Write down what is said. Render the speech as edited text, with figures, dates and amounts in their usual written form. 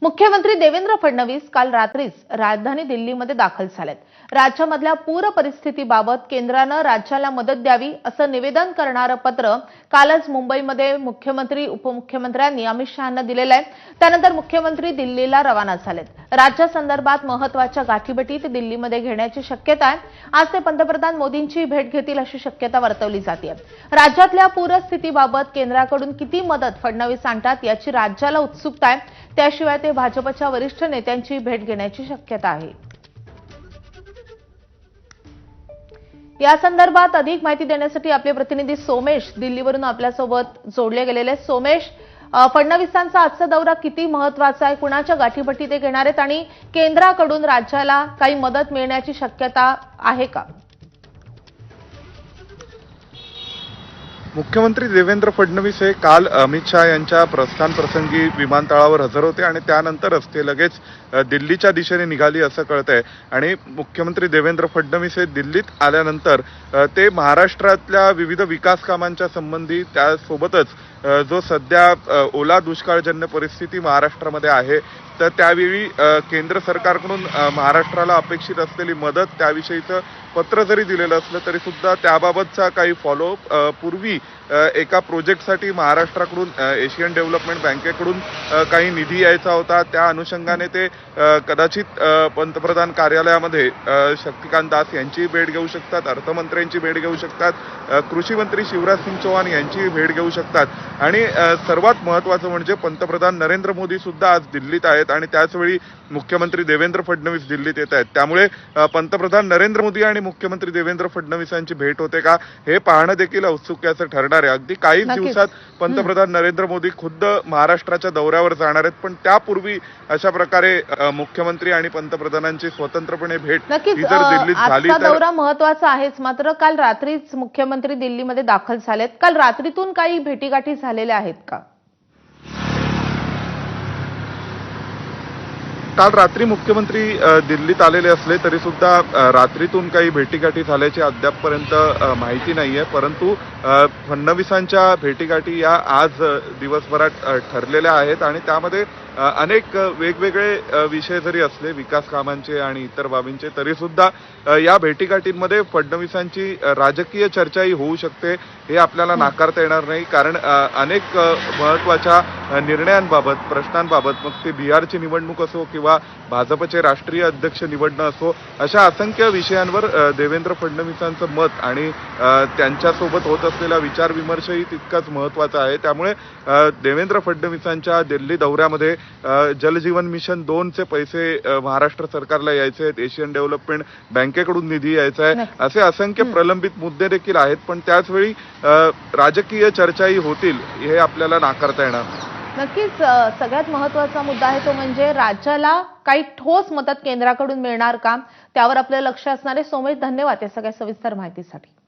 मुख्यमंत्री देवेंद्र फडणवीस काल रात्रीच राजधानी दिल्लीमध्ये दाखल झालेत। राज्यामधल्या पूर परिस्थितीबाबत केंद्रानं राज्याला मदत द्यावी असं निवेदन करणारं पत्र कालच मुंबईमध्ये मुख्यमंत्री उपमुख्यमंत्र्यांनी अमित शहांना दिलेलं आहे। त्यानंतर मुख्यमंत्री दिल्लीला रवाना झालेत। राज्यासंदर्भात महत्त्वाच्या गाठीभेटी ते दिल्लीमध्ये घेण्याची शक्यता आहे। आज ते पंतप्रधान मोदींची भेट घेतील अशी शक्यता वर्तवली जाते। राज्यातल्या पूरस्थितीबाबत केंद्राकडून किती मदत फडणवीस आणतात याची राज्याला उत्सुकता आहे। त्याशिवाय ते भाजपच्या वरिष्ठ नेत्यांची भेट घेण्याची शक्यता आहे। या संदर्भात अधिक माहिती देण्यासाठी आपले प्रतिनिधी सोमेश दिल्लीवरून आपल्यासोबत जोडले गेलेले। सोमेश, फडणवीसांचा आजचा दौरा किती महत्त्वाचा आहे, कुणाच्या गाठीभेटी ते घेणार आहेत आणि केंद्राकडून राज्याला काही मदत मिळण्याची शक्यता आहे का? मुख्यमंत्री देवेंद्र फडणवीस हे काल अमित शहा यांच्या प्रस्थानप्रसंगी विमानतळावर हजर होते आणि त्यानंतरच ते लगेच दिल्लीच्या दिशेने निघाली असं कळतंय। आणि मुख्यमंत्री देवेंद्र फडणवीस हे दिल्लीत आल्यानंतर ते महाराष्ट्रातल्या विविध विकास कामांच्या संबंधी त्यासोबतच जो सध्या ओला दुष्काळजन्य परिस्थिती महाराष्ट्रामध्ये आहे तर त्यावेळी केंद्र सरकारकडून महाराष्ट्राला अपेक्षित असलेली मदत त्याविषयीचं पत्र जरी दिलेलं असलं तरी सुद्धा त्याबाबतचा काही फॉलोअप पूर्वी एका प्रोजेक्टसाठी महाराष्ट्राकडून एशियन डेव्हलपमेंट बँकेकडून काही निधी यायचा होता। त्या अनुषंगाने ते कदाचित पंतप्रधान कार्यालयामध्ये शक्तिकांत दास यांची भेट घेऊ शकतात, अर्थमंत्र्यांची भेट घेऊ शकतात, कृषी मंत्री शिवराज सिंग चौहान यांची भेट घेऊ शकतात आणि सर्वात महत्त्वाचं म्हणजे पंतप्रधान नरेंद्र मोदी सुद्धा आज दिल्लीत आहेत आणि त्याचवेळी मुख्यमंत्री देवेंद्र फडणवीस दिल्लीत येत आहेत। त्यामुळे पंतप्रधान नरेंद्र मोदी आणि मुख्यमंत्री देवेंद्र फडणवीस यांची भेट होते का हे पाहणं देखील औत्सुक्याचं ठरणार आहे। अगदी काही दिवसात पंतप्रधान नरेंद्र मोदी खुद्द महाराष्ट्राच्या दौऱ्यावर जाणार आहेत, पण त्यापूर्वी अशा प्रकारे मुख्यमंत्री आणि पंतप्रधानांची स्वतंत्रपणे भेट ही जर दिल्लीत झाली तर दौरा महत्त्वाचा आहेच। मात्र काल रात्रीच मुख्यमंत्री दिल्लीमध्ये दाखल झालेत। काल रात्रीतून काही भेटीगाठी झालेल्या आहेत का? काल रात्री मुख्यमंत्री दिल्लीत आलेले असले तरी सुद्धा रात्रीतून काही भेटीगाठी झाल्याची अद्यापपर्यंत माहिती नाहीये। परंतु फडणवीसांच्या भेटीगाठी या आज दिवसभरात ठरलेल्या आहेत आणि त्यामध्ये अनेक वेगवेगळे विषय जरी असले विकास कामांचे आणि इतर बाबींचे तरी सुद्धा या भेटीगाठींमध्ये फडणवीसांची राजकीय चर्चाही होऊ शकते हे आपल्याला नाकारता येणार नाही। कारण अनेक महत्त्वाच्या निर्णयांबाबत प्रश्नांबाबत मग ते बिहारची निवडणूक असो किंवा भाजपचे राष्ट्रीय अध्यक्ष निवडणं असो अशा असंख्य विषयांवर देवेंद्र फडणवीसांचं मत आणि त्यांच्यासोबत होत असलेला विचारविमर्शही तितकाच महत्त्वाचा आहे। त्यामुळे देवेंद्र फडणवीसांच्या दिल्ली दौऱ्यामध्ये जलजीवन मिशन 2चे पैसे महाराष्ट्र सरकारला यायचे आहेत, एशियन डेव्हलपमेंट बँकेकडून निधी यायचा आहे, असे असंख्य प्रलंबित मुद्दे देखील आहेत। पण त्याचवेळी राजकीय चर्चाही होतील हे आपल्याला नाकारता येणार नाही। नक्कीच सगळ्यात महत्त्वाचा मुद्दा आहे तो म्हणजे राज्याला काही ठोस मदत केंद्राकडून मिळणार का त्यावर आपलं लक्ष असणार आहे। सोमेश, धन्यवाद या सगळ्या सविस्तर माहितीसाठी।